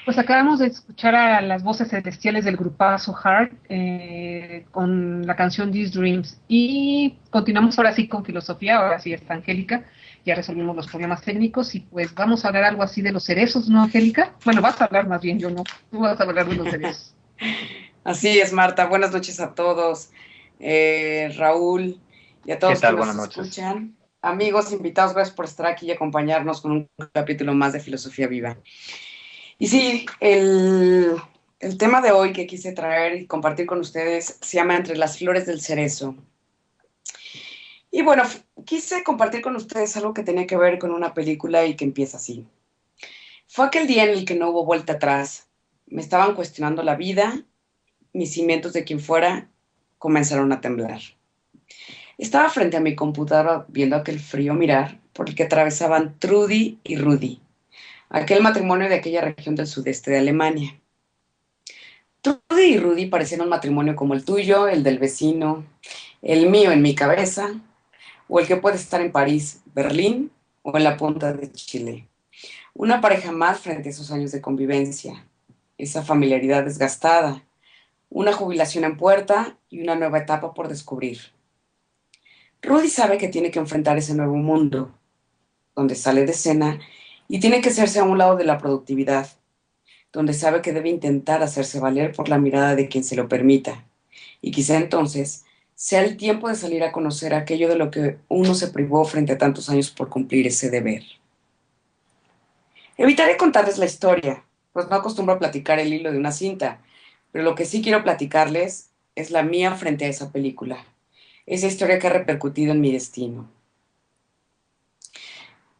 Pues acabamos de escuchar a las voces celestiales del grupazo Heart con la canción These Dreams y continuamos ahora sí con filosofía, ahora sí está Angélica, ya resolvimos los problemas técnicos y pues vamos a hablar algo así de los cerezos, ¿no, Angélica? Bueno, vas a hablar más bien, yo no, tú vas a hablar de los cerezos. Así es, Marta. Buenas noches a todos. Raúl y a ¿Qué todos tal? quienes nos Buenas noches. escuchan. Amigos, invitados, gracias por estar aquí y acompañarnos con un capítulo más de Filosofía Viva. Y sí, el tema de hoy que quise traer y compartir con ustedes se llama Entre las flores del cerezo. Y bueno, quise compartir con ustedes algo que tenía que ver con una película y que empieza así. Fue aquel día en el que no hubo vuelta atrás. Me estaban cuestionando la vida, mis cimientos de quien fuera comenzaron a temblar. Estaba frente a mi computadora viendo aquel frío mirar por el que atravesaban Trudy y Rudy, aquel matrimonio de aquella región del sudeste de Alemania. Trudy y Rudy parecían un matrimonio como el tuyo, el del vecino, el mío en mi cabeza, o el que puede estar en París, Berlín o en la punta de Chile. Una pareja más frente a esos años de convivencia, esa familiaridad desgastada, una jubilación en puerta y una nueva etapa por descubrir. Rudy sabe que tiene que enfrentar ese nuevo mundo, donde sale de escena y tiene que hacerse a un lado de la productividad, donde sabe que debe intentar hacerse valer por la mirada de quien se lo permita, y quizá entonces sea el tiempo de salir a conocer aquello de lo que uno se privó frente a tantos años por cumplir ese deber. Evitaré contarles la historia, pues no acostumbro a platicar el hilo de una cinta, pero lo que sí quiero platicarles es la mía frente a esa película, esa historia que ha repercutido en mi destino.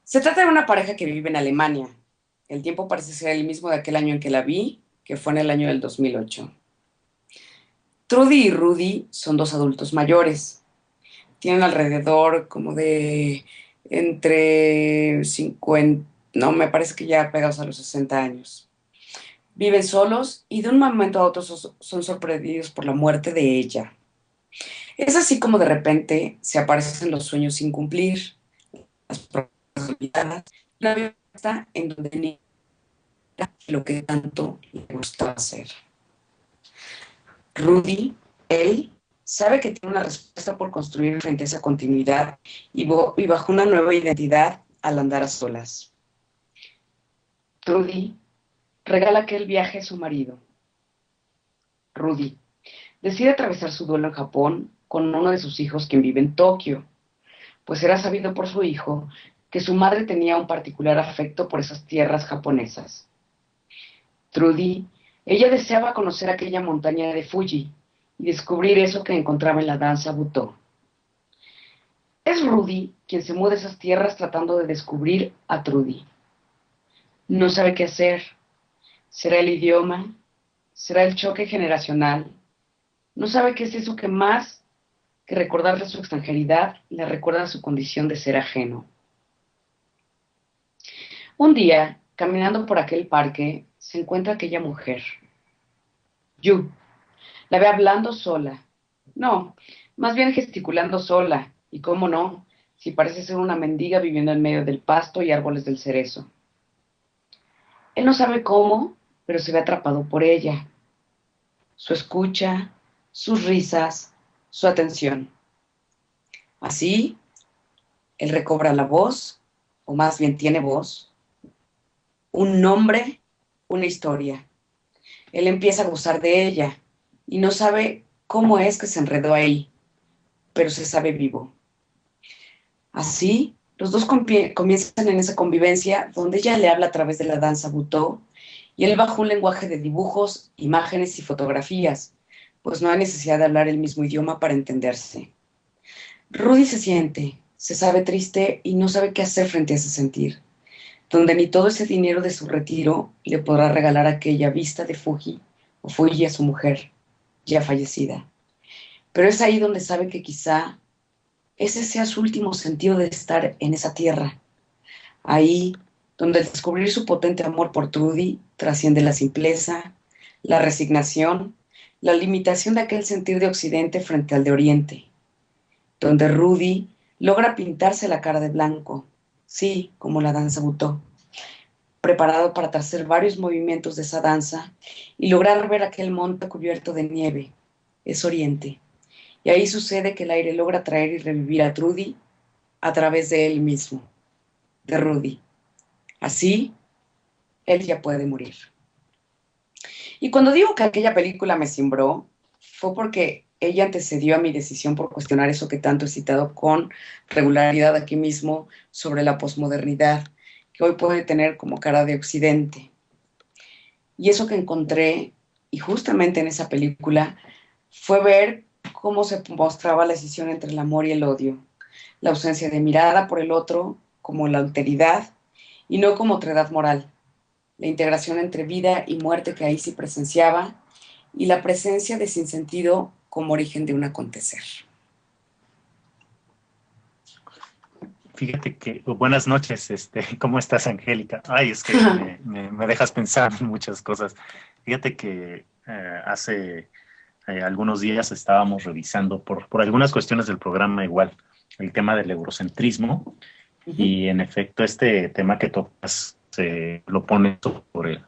Se trata de una pareja que vive en Alemania. El tiempo parece ser el mismo de aquel año en que la vi, que fue en el año del 2008. Trudy y Rudy son dos adultos mayores. Tienen alrededor como de entre 50, no, me parece que ya pegados a los 60 años. Viven solos y de un momento a otro son sorprendidos por la muerte de ella. Es así como de repente se aparecen los sueños sin cumplir, las promesas olvidadas, la vida está en donde ni lo que tanto le gustaba hacer. Rudy, él, sabe que tiene una respuesta por construir frente a esa continuidad y bajo una nueva identidad al andar a solas. Rudy regala aquel viaje a su marido. Rudy decide atravesar su duelo en Japón con uno de sus hijos quien vive en Tokio, pues era sabido por su hijo que su madre tenía un particular afecto por esas tierras japonesas. Trudy, ella deseaba conocer aquella montaña de Fuji y descubrir eso que encontraba en la danza Butó. Es Rudy quien se muda a esas tierras tratando de descubrir a Trudy. No sabe qué hacer. ¿Será el idioma? ¿Será el choque generacional? No sabe qué es eso que más que recordarle su extranjeridad le recuerda su condición de ser ajeno. Un día, caminando por aquel parque, se encuentra aquella mujer. Yu. La ve hablando sola. No, más bien gesticulando sola. Y cómo no, si parece ser una mendiga viviendo en medio del pasto y árboles del cerezo. Él no sabe cómo, pero se ve atrapado por ella. Su escucha, sus risas, su atención. Así, él recobra la voz, o más bien tiene voz, un nombre, una historia. Él empieza a gozar de ella y no sabe cómo es que se enredó ahí, pero se sabe vivo. Así, los dos comienzan en esa convivencia donde ella le habla a través de la danza butó y él bajo un lenguaje de dibujos, imágenes y fotografías, pues no hay necesidad de hablar el mismo idioma para entenderse. Rudy se siente, se sabe triste y no sabe qué hacer frente a ese sentir, donde ni todo ese dinero de su retiro le podrá regalar aquella vista de Fuji o Fuji a su mujer, ya fallecida. Pero es ahí donde sabe que quizá ese sea su último sentido de estar en esa tierra. Ahí donde el descubrir su potente amor por Trudy trasciende la simpleza, la resignación, la limitación de aquel sentir de Occidente frente al de Oriente, donde Rudy logra pintarse la cara de blanco, sí, como la danza butó, preparado para hacer varios movimientos de esa danza y lograr ver aquel monte cubierto de nieve. Es Oriente. Y ahí sucede que el aire logra traer y revivir a Trudy a través de él mismo, de Rudy. Así, él ya puede morir. Y cuando digo que aquella película me cimbró, fue porque ella antecedió a mi decisión por cuestionar eso que tanto he citado con regularidad aquí mismo sobre la posmodernidad, que hoy puede tener como cara de Occidente. Y eso que encontré, y justamente en esa película, fue ver cómo se mostraba la decisión entre el amor y el odio, la ausencia de mirada por el otro como la alteridad y no como otredad moral, la integración entre vida y muerte que ahí sí presenciaba y la presencia de sinsentido como origen de un acontecer. Fíjate que, buenas noches, ¿cómo estás, Angélica? Ay, es que me dejas pensar en muchas cosas. Fíjate que hace algunos días estábamos revisando por algunas cuestiones del programa igual, el tema del eurocentrismo, y en efecto este tema que tocas lo pone sobre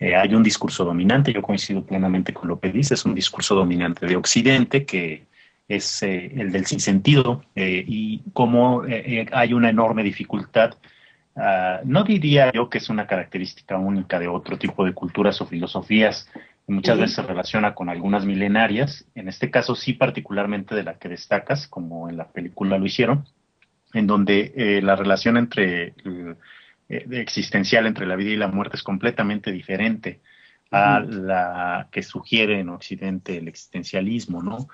hay un discurso dominante. Yo coincido plenamente con lo que dices, un discurso dominante de Occidente que es el del sinsentido y cómo hay una enorme dificultad. No diría yo que es una característica única de otro tipo de culturas o filosofías, que muchas veces se relaciona con algunas milenarias, en este caso sí particularmente de la que destacas, como en la película lo hicieron, en donde la relación existencial entre la vida y la muerte es completamente diferente a la que sugiere en Occidente el existencialismo, ¿no?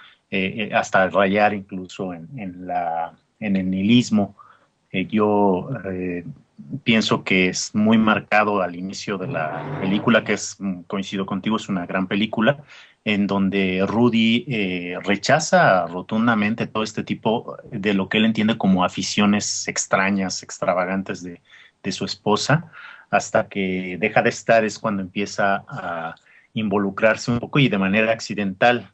Hasta rayar incluso en el nihilismo. Yo pienso que es muy marcado al inicio de la película, que es, coincido contigo, es una gran película, en donde Rudy rechaza rotundamente todo este tipo de lo que él entiende como aficiones extrañas, extravagantes de su esposa, hasta que deja de estar es cuando empieza a involucrarse un poco y de manera accidental,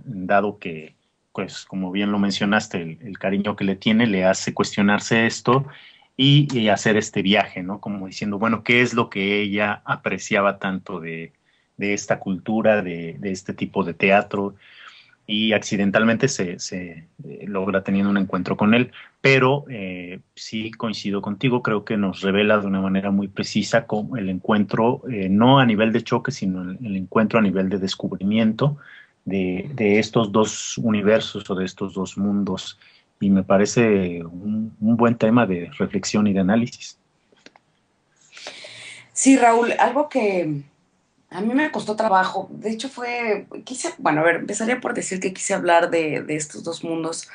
dado que pues como bien lo mencionaste, el cariño que le tiene le hace cuestionarse esto y hacer este viaje, ¿no? Como diciendo, bueno, ¿qué es lo que ella apreciaba tanto de esta cultura, de este tipo de teatro? Y accidentalmente se logra teniendo un encuentro con él, pero sí coincido contigo, creo que nos revela de una manera muy precisa cómo el encuentro, no a nivel de choque, sino el encuentro a nivel de descubrimiento de estos dos universos o de estos dos mundos, y me parece un buen tema de reflexión y de análisis. Sí, Raúl, algo que a mí me costó trabajo, de hecho bueno, a ver, empezaría por decir que quise hablar de estos dos mundos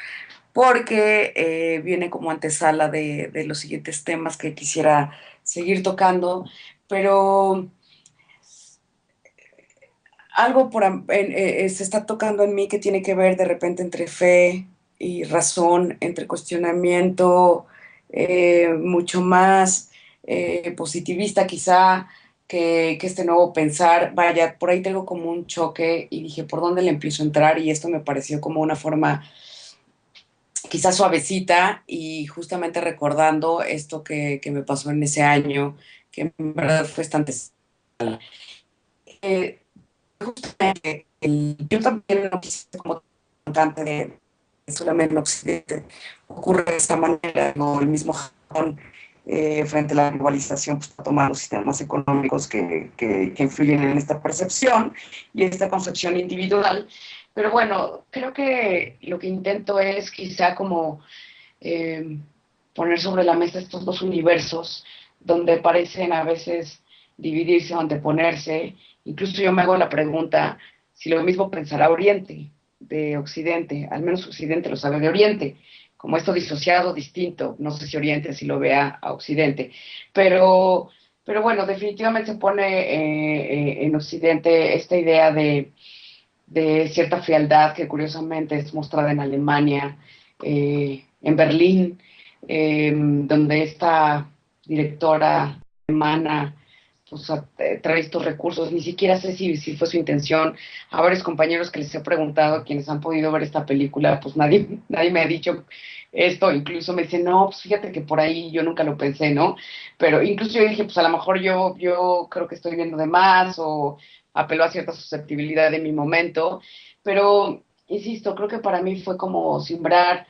porque viene como antesala de los siguientes temas que quisiera seguir tocando, pero algo se está tocando en mí que tiene que ver de repente entre fe y razón, entre cuestionamiento mucho más positivista quizá que este nuevo pensar. Vaya, por ahí tengo como un choque y dije, ¿por dónde le empiezo a entrar? Y esto me pareció como una forma quizás suavecita y justamente recordando esto que me pasó en ese año, que en verdad fue bastante... Eh, yo también no quise ser como cantante de solamente en Occidente. Ocurre de esta manera, ¿no? El mismo Japón, frente a la globalización, pues, está tomando sistemas económicos que influyen en esta percepción y esta concepción individual. Pero bueno, creo que lo que intento es quizá como poner sobre la mesa estos dos universos donde parecen a veces dividirse o anteponerse. Incluso yo me hago la pregunta si lo mismo pensará Oriente de Occidente, al menos Occidente lo sabe de Oriente, como esto disociado, distinto, no sé si Oriente si lo vea a Occidente, pero bueno, definitivamente se pone en Occidente esta idea de cierta frialdad que curiosamente es mostrada en Alemania, en Berlín, donde esta directora alemana trae estos recursos. Ni siquiera sé si fue su intención. A varios compañeros que les he preguntado, quienes han podido ver esta película, pues nadie me ha dicho esto. Incluso me dicen, no, pues fíjate que por ahí yo nunca lo pensé, ¿no? Pero incluso yo dije, pues a lo mejor yo creo que estoy viendo de más o apeló a cierta susceptibilidad de mi momento. Pero, insisto, creo que para mí fue como simbrar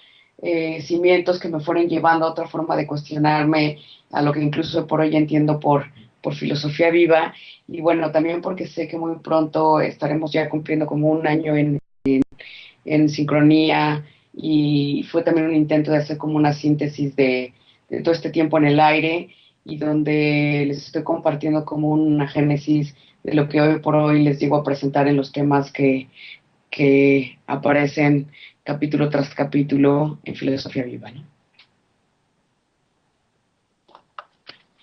cimientos que me fueron llevando a otra forma de cuestionarme, a lo que incluso por hoy entiendo por filosofía viva, y bueno, también porque sé que muy pronto estaremos ya cumpliendo como un año en sincronía, y fue también un intento de hacer como una síntesis de todo este tiempo en el aire, y donde les estoy compartiendo como una génesis de lo que hoy por hoy les llego a presentar en los temas que aparecen capítulo tras capítulo en Filosofía Viva, ¿no?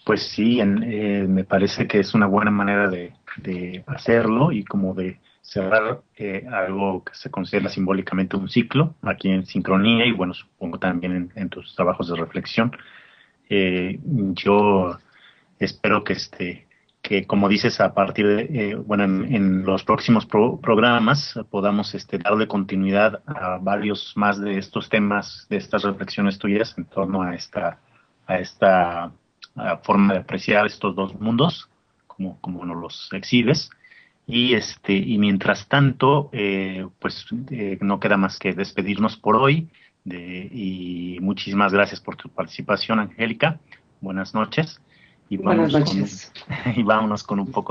Pues sí, me parece que es una buena manera de hacerlo y como de cerrar algo que se considera simbólicamente un ciclo aquí en Sincronía y bueno, supongo también en tus trabajos de reflexión. Yo espero que como dices, a partir de, bueno, en los próximos programas podamos darle continuidad a varios más de estos temas, de estas reflexiones tuyas en torno a esta forma de apreciar estos dos mundos, como nos los exhibes. Y mientras tanto, no queda más que despedirnos por hoy. Y muchísimas gracias por tu participación, Angélica. Buenas noches. Y Buenas vamos con, noches. y vámonos con un poco